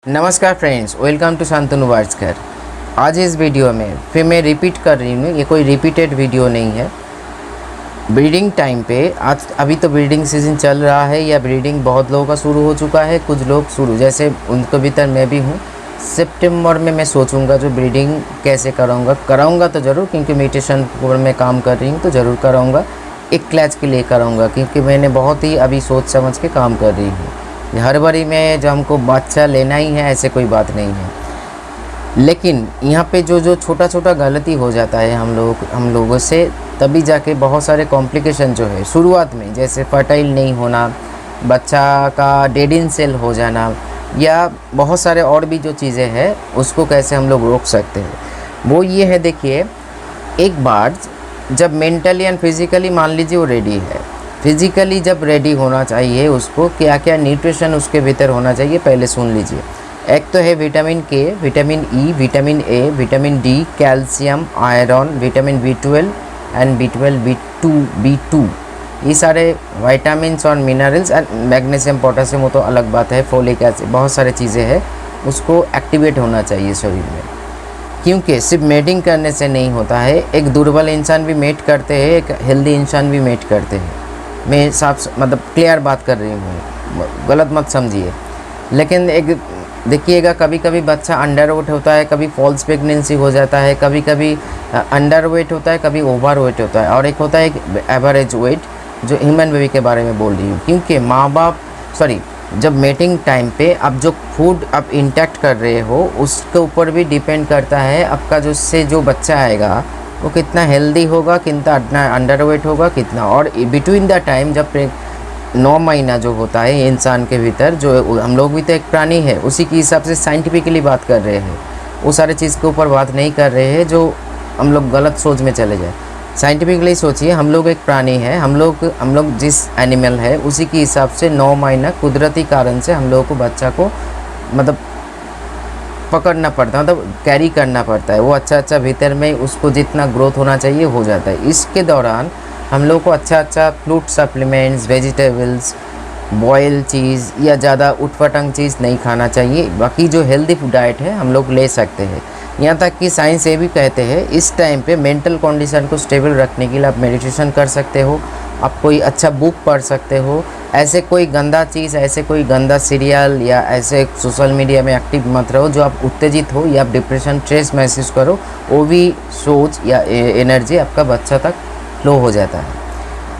नमस्कार friends, welcome to Shantanu वार्सकर। आज इस वीडियो में फिर मैं रिपीट कर रही हूँ, ये कोई रिपीटेड वीडियो नहीं है। ब्रीडिंग टाइम पे आज अभी तो ब्रीडिंग सीज़न चल रहा है या ब्रीडिंग बहुत लोगों का शुरू हो चुका है, कुछ लोग शुरू जैसे उनके भीतर मैं भी हूँ। सितंबर में मैं सोचूंगा जो ब्रीडिंग कैसे कराऊंगा तो ज़रूर, क्योंकि म्यूटेशन पर मैं काम कर रही हूँ तो ज़रूर कराऊंगा। एक क्लैच के लिए कराऊंगा क्योंकि मैंने बहुत ही अभी सोच समझ के काम कर रही हूँ। हर बारी में जो हमको बच्चा लेना ही है ऐसे कोई बात नहीं है, लेकिन यहाँ पे जो छोटा छोटा गलती हो जाता है हम लोगों से, तभी जाके बहुत सारे कॉम्प्लिकेशन जो है शुरुआत में, जैसे फर्टाइल नहीं होना, बच्चा का डेड इन सेल हो जाना, या बहुत सारे और भी जो चीज़ें हैं उसको कैसे हम लोग रोक सकते हैं, वो ये है। देखिए, एक बार जब मेंटली एंड फिज़िकली मान लीजिए वो रेडी है, फिज़िकली जब रेडी होना चाहिए उसको क्या क्या न्यूट्रिशन उसके भीतर होना चाहिए पहले सुन लीजिए। एक तो है विटामिन के, vitamin E, vitamin A, vitamin D, calcium, iron, vitamin B12 and B2, ये सारे विटामिन्स और मिनरल्स एंड मैग्नीशियम, पोटेशियम वो तो अलग बात है, फोलिक एसिड, बहुत सारे चीज़ें हैं, उसको एक्टिवेट होना चाहिए शरीर में। क्योंकि सिर्फ मेटिंग करने से नहीं होता है, एक दुर्बल इंसान भी मेट करते हैं, एक हेल्दी इंसान भी मेट करते हैं। मैं साफ मतलब क्लियर बात कर रही हूँ, गलत मत समझिए। लेकिन एक देखिएगा, कभी कभी बच्चा अंडर वेट होता है, कभी फॉल्स प्रेगनेंसी हो जाता है, कभी कभी अंडर वेट होता है, कभी ओवर वेट होता है, और एक होता है एवरेज वेट, जो ह्यूमन बेबी के बारे में बोल रही हूँ। क्योंकि जब मेटिंग टाइम पे आप जो फूड आप इंटेक्ट कर रहे हो उसके ऊपर भी डिपेंड करता है आपका जो बच्चा आएगा वो कितना हेल्दी होगा, कितना अंडरवेट होगा, कितना। और बिटवीन द टाइम जब 9 महीना जो होता है इंसान के भीतर, जो हम लोग भी तो एक प्राणी है, उसी के हिसाब से साइंटिफिकली बात कर रहे हैं, वो सारे चीज़ के ऊपर बात नहीं कर रहे हैं जो हम लोग गलत सोच में चले जाए। साइंटिफिकली सोचिए, हम लोग एक प्राणी है, हम लोग जिस एनिमल है उसी के हिसाब से 9 महीना कुदरती कारण से हम लोगों को बच्चा को मतलब पकड़ना पड़ता है, मतलब कैरी करना पड़ता है। वो अच्छा भीतर में उसको जितना ग्रोथ होना चाहिए हो जाता है। इसके दौरान हम लोग को अच्छा फ्रूट सप्लीमेंट्स, वेजिटेबल्स, बॉयल चीज़ या ज़्यादा उटपटांग चीज़ नहीं खाना चाहिए। बाकी जो हेल्दी डाइट है हम लोग ले सकते हैं। यहाँ तक कि साइंस ये भी कहते हैं इस टाइम पे मेंटल कंडीशन को स्टेबल रखने के लिए आप मेडिटेशन कर सकते हो, आप कोई अच्छा बुक पढ़ सकते हो। ऐसे कोई गंदा चीज़, ऐसे कोई गंदा सीरियल या ऐसे सोशल मीडिया में एक्टिव मत रहो जो आप उत्तेजित हो या आप डिप्रेशन, स्ट्रेस महसूस करो, वो भी सोच या एनर्जी आपका बच्चा तक फ्लो हो जाता है।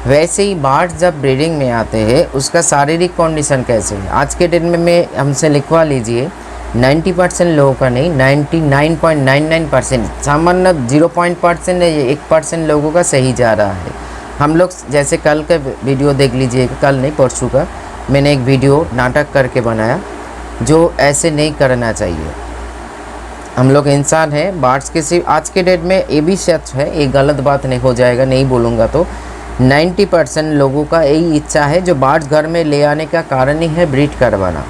वैसे ही बर्ड्स जब ब्रीडिंग में आते हैं उसका शारीरिक कंडीशन कैसे है आज के दिन में हमसे लिखवा लीजिए। 90% लोगों का नहीं, 99.99%, सामान्य 0% या 1% लोगों का सही जा रहा है। हम लोग जैसे कल का वीडियो देख लीजिए, कल नहीं परसों का मैंने एक वीडियो नाटक करके बनाया, जो ऐसे नहीं करना चाहिए। हम लोग इंसान हैं, बर्ड्स के सिर्फ आज के डेट में ये भी सच है, ये गलत बात नहीं हो जाएगा, नहीं बोलूँगा तो 90% लोगों का यही इच्छा है। जो बर्ड्स घर में ले आने का कारण ही है ब्रीड करवाना,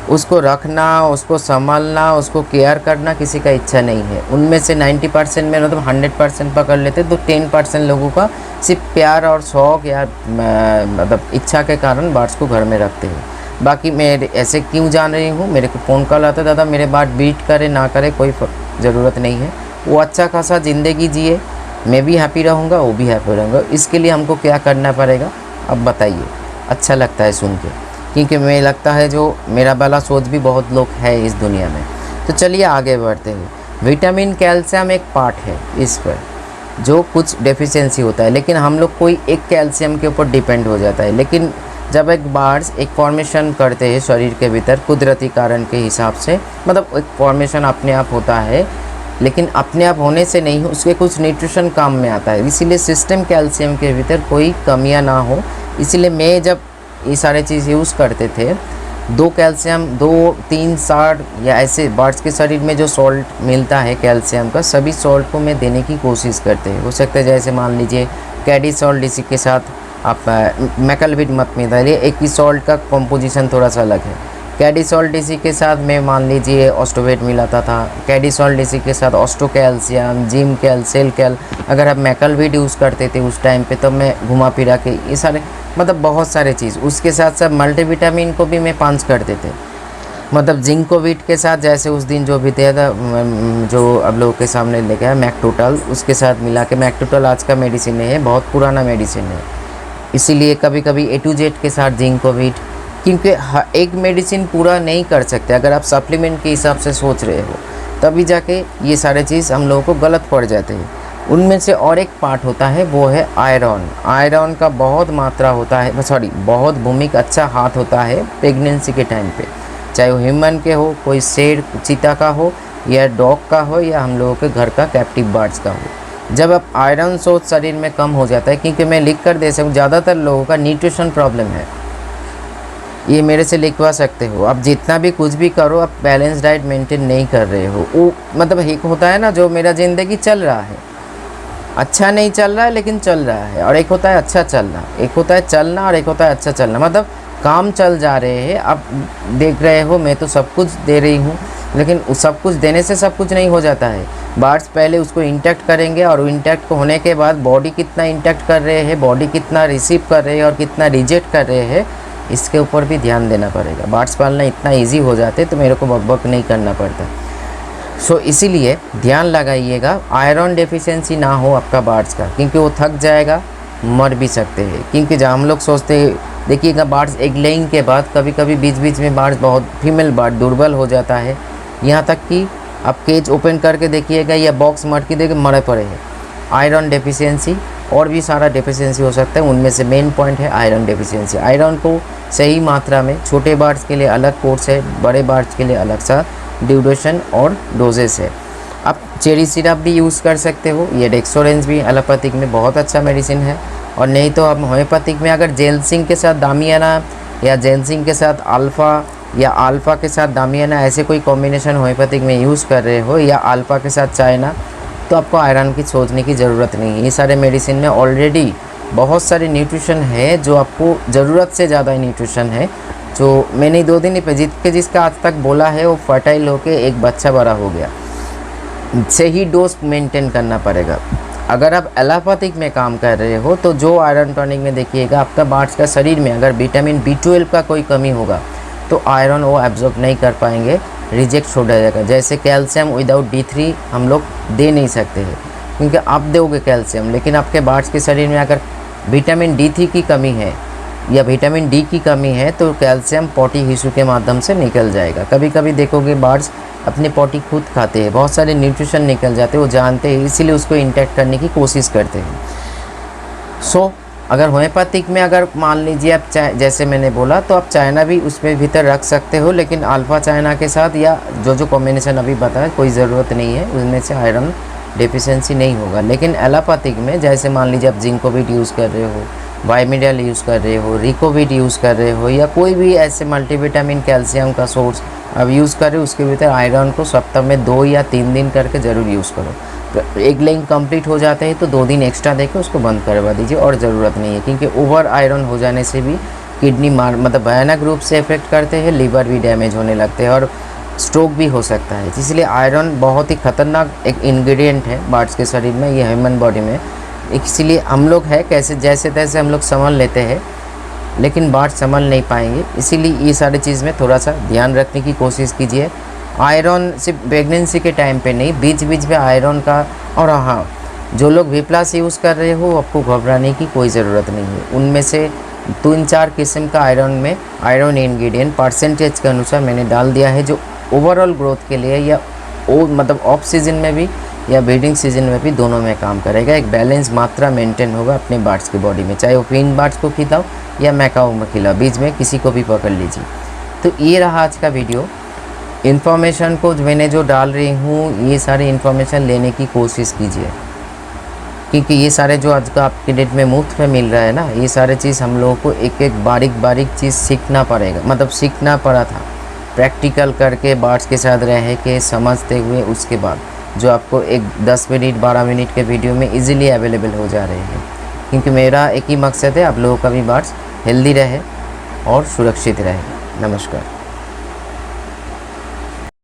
उसको रखना, उसको संभालना, उसको केयर करना किसी का इच्छा नहीं है। उनमें से 90% में मतलब 100% पकड़ लेते तो 10% लोगों का सिर्फ प्यार और शौक़ या मतलब इच्छा के कारण बर्ड्स को घर में रखते हैं। बाकी मैं ऐसे क्यों जान रही हूँ, मेरे को फ़ोन कॉल आता है, दादा मेरे बर्ड ब्रीड करे ना करे कोई ज़रूरत नहीं है, वो अच्छा खासा ज़िंदगी जिए, मैं भी हैप्पी रहूँगा, वो भी हैप्पी रहूँगा। इसके लिए हमको क्या करना पड़ेगा अब बताइए। अच्छा लगता है सुन के, क्योंकि मुझे लगता है जो मेरा वाला सोच भी बहुत लोग है इस दुनिया में। तो चलिए आगे बढ़ते हैं। विटामिन, कैल्शियम एक पार्ट है इस पर जो कुछ डेफिशिएंसी होता है, लेकिन हम लोग कोई एक कैल्शियम के ऊपर डिपेंड हो जाता है। लेकिन जब एक बर्ड्स एक फॉर्मेशन करते हैं शरीर के भीतर कुदरती कारण के हिसाब से, मतलब एक फॉर्मेशन अपने आप होता है, लेकिन अपने आप होने से नहीं, उसके कुछ न्यूट्रिशन काम में आता है। इसीलिए सिस्टम कैल्शियम के भीतर कोई कमियां ना हो, इसीलिए मैं जब ये सारे चीज़ यूज़ करते थे, 2 कैल्शियम 2-3 साल्ट या ऐसे बर्ड्स के शरीर में जो सॉल्ट मिलता है कैल्शियम का, सभी सॉल्ट को मैं देने की कोशिश करते हैं। हो सकता है जैसे मान लीजिए कैडी सॉल्ट, इसी के साथ आप मैकलविट मत मिलाइए, एक ही सॉल्ट का कॉम्पोजिशन थोड़ा सा अलग है। कैडी सॉल्ट इसी के साथ मैं मान लीजिए ऑस्टोवेट मिलाता था, कैडी सॉल्ट इसी के साथ ऑस्टो कैल्शियम, जिम कैल, सेल कैल। अगर आप मैकलविट यूज़ करते थे उस टाइम पे, तब मैं घुमा फिरा के ये सारे मतलब बहुत सारे चीज़, उसके साथ साथ मल्टीविटामिन को भी मैं पंच करते थे। मतलब जिंकोविट के साथ जैसे उस दिन जो बताया था, जो अब लोगों के सामने लेके आया मैक्टोटल, उसके साथ मिला के, मैक्टोटल आज का मेडिसिन नहीं है, बहुत पुराना मेडिसिन है, इसीलिए कभी कभी ए टू जेड के साथ जिंकोविट, क्योंकि एक मेडिसिन पूरा नहीं कर सकते। अगर आप सप्लीमेंट के हिसाब से सोच रहे हो तभी जाके ये सारे चीज़ हम लोगों को गलत पड़ जाते हैं। उनमें से और एक पार्ट होता है वो है आयरन। आयरन का बहुत मात्रा होता है, बहुत भूमिका अच्छा हाथ होता है प्रेगनेंसी के टाइम पे, चाहे वो ह्यूमन के हो, कोई शेर चीता का हो, या डॉग का हो, या हम लोगों के घर का कैप्टिव बर्ड्स का हो। जब आप आयरन सोच शरीर में कम हो जाता है, क्योंकि मैं लिख कर दे सकूँ, ज़्यादातर लोगों का न्यूट्रिशन प्रॉब्लम है, ये मेरे से लिखवा सकते हो। आप जितना भी कुछ भी करो, आप बैलेंस डाइट मेंटेन नहीं कर रहे हो। वो मतलब एक होता है ना, जो मेरा ज़िंदगी चल रहा है, अच्छा नहीं चल रहा है लेकिन चल रहा है, और एक होता है अच्छा चलना, एक होता है चलना और एक होता है अच्छा चलना। मतलब काम चल जा रहे हैं, आप देख रहे हो मैं तो सब कुछ दे रही हूँ, लेकिन उस सब कुछ देने से सब कुछ नहीं हो जाता है। बर्ड्स पहले उसको इंटैक्ट करेंगे, और इंटैक्ट होने के बाद बॉडी कितना इंटैक्ट कर रहे हैं, बॉडी कितना रिसीव कर रहे हैं और कितना रिजेक्ट कर रहे हैं, इसके ऊपर भी ध्यान देना पड़ेगा। बर्ड्स पालना इतना ईजी हो जाते तो मेरे को बक नहीं करना पड़ता। सो इसीलिए ध्यान लगाइएगा आयरन डेफिशिएंसी ना हो आपका बर्ड्स का, क्योंकि वो थक जाएगा, मर भी सकते हैं। क्योंकि जहाँ हम लोग सोचते हैं, देखिएगा बर्ड्स एग लेइंग के बाद कभी कभी बीच बीच में बर्ड्स बहुत फीमेल बर्ड दुर्बल हो जाता है, यहाँ तक कि आप केज ओपन करके देखिएगा या बॉक्स मटकी देके मरे पड़े हैं। आयरन डेफिशिएंसी और भी सारा डेफिशिएंसी हो सकता है, उनमें से मेन पॉइंट है आयरन डेफिशिएंसी। आयरन को सही मात्रा में, छोटे बर्ड्स के लिए अलग कोर्स है, बड़े बर्ड्स के लिए अलग सा ड्यूरेशन और डोजेस है। आप चेरी सिरप भी यूज़ कर सकते हो, ये डेक्सोरेंस भी एलोपैथिक में बहुत अच्छा मेडिसिन है। और नहीं तो आप होम्योपैथिक में अगर जेलसिंग के साथ दामियाना, या जेलसिंग के साथ अल्फ़ा, या अल्फ़ा के साथ दामियाना, ऐसे कोई कॉम्बिनेशन होम्योपैथिक में यूज़ कर रहे हो, या अल्फ़ा के साथ चाइना, तो आपको आयरन की सोचने की ज़रूरत नहीं है। ये सारे मेडिसिन में ऑलरेडी बहुत सारे न्यूट्रिशन है, जो आपको ज़रूरत से ज़्यादा न्यूट्रिशन है। जो मैंने 2 दिन ही जिसका आज तक बोला है, वो फर्टाइल होके एक बच्चा बड़ा हो गया। सही डोज मेंटेन करना पड़ेगा। अगर आप एलोपैथिक में काम कर रहे हो तो जो आयरन टॉनिक में देखिएगा, आपका बर्ड्स का शरीर में अगर विटामिन B12 का कोई कमी होगा तो आयरन वो एब्जॉर्ब नहीं कर पाएंगे, रिजेक्ट हो जाएगा। जैसे कैल्शियम विदाउट D3 हम लोग दे नहीं सकते हैं, क्योंकि आप दोगे कैल्शियम, लेकिन आपके बर्ड्स के शरीर में अगर विटामिन D3 की कमी है या विटामिन D की कमी है तो कैल्शियम पॉटी टिश्यू के माध्यम से निकल जाएगा। कभी कभी देखोगे बर्ड्स अपने पॉटी खुद खाते हैं, बहुत सारे न्यूट्रिशन निकल जाते हैं, वो जानते हैं, इसीलिए उसको इंटैक्ट करने की कोशिश करते हैं। सो अगर होम्योपैथिक में अगर मान लीजिए आप जैसे मैंने बोला, तो आप चाइना भी उसमें भीतर रख सकते हो, लेकिन अल्फ़ा चाइना के साथ या जो कॉम्बिनेशन अभी बताया कोई ज़रूरत नहीं है, उसमें से आयरन डेफिशिएंसी नहीं होगा। लेकिन एलोपैथिक में जैसे मान लीजिए आप जिंकोविट यूज़ कर रहे हो, वाइमिडल यूज़ कर रहे हो, रिकोविट यूज़ कर रहे हो, या कोई भी ऐसे मल्टीविटामिन कैल्शियम का सोर्स अब यूज़ कर रहे हो, उसके भीतर आयरन को सप्ताह में 2 या 3 दिन करके ज़रूर यूज़ करो। तो एग लेइंग कंप्लीट हो जाते हैं तो 2 दिन एक्स्ट्रा देके उसको बंद करवा दीजिए, और ज़रूरत नहीं है, क्योंकि ओवर आयरन हो जाने से भी किडनी मतलब भयानक रूप से इफेक्ट करते हैं, लिवर भी डैमेज होने लगते हैं और स्ट्रोक भी हो सकता है। इसलिए आयरन बहुत ही ख़तरनाक एक इंग्रेडिएंट है बर्ड्स के शरीर में, ये ह्यूमन बॉडी में। इसलिए हम लोग है कैसे जैसे तैसे हम लोग संभाल लेते हैं, लेकिन बर्ड्स संभाल नहीं पाएंगे। इसीलिए ये सारी चीज़ में थोड़ा सा ध्यान रखने की कोशिश कीजिए। आयरन सिर्फ प्रेगनेंसी के टाइम पे नहीं, बीच बीच में आयरन का। और हाँ, जो लोग V+ यूज़ कर रहे हो आपको घबराने की कोई ज़रूरत नहीं है। उनमें से 3-4 किस्म का आयरन में आयरन इंग्रेडिएंट परसेंटेज के अनुसार मैंने डाल दिया है, जो ओवरऑल ग्रोथ के लिए या मतलब ऑफ सीजन में भी या ब्रीडिंग सीजन में भी दोनों में काम करेगा। एक बैलेंस मात्रा मेंटेन होगा अपने बर्ड्स की बॉडी में, चाहे वो फिन बर्ड्स को खिलाओ या मैकाओ में खिलाओ, बीच में किसी को भी पकड़ लीजिए। तो ये रहा आज का वीडियो। इन्फॉर्मेशन को मैंने जो डाल रही हूँ, ये सारी इन्फॉर्मेशन लेने की कोशिश कीजिए, क्योंकि ये सारे जो आज का आपके डेट में मुफ्त में मिल रहा है ना, ये सारे चीज़ हम लोगों को एक एक बारीक चीज़ सीखना पड़ेगा। मतलब सीखना पड़ा था, प्रैक्टिकल करके बर्ड्स के साथ रह के समझते हुए, उसके बाद जो आपको एक 10 मिनट 12 मिनट के वीडियो में इजीली अवेलेबल हो जा रहे हैं। क्योंकि मेरा एक ही मकसद है, आप लोगों का भी बर्ड्स हेल्दी रहे और सुरक्षित रहे। नमस्कार।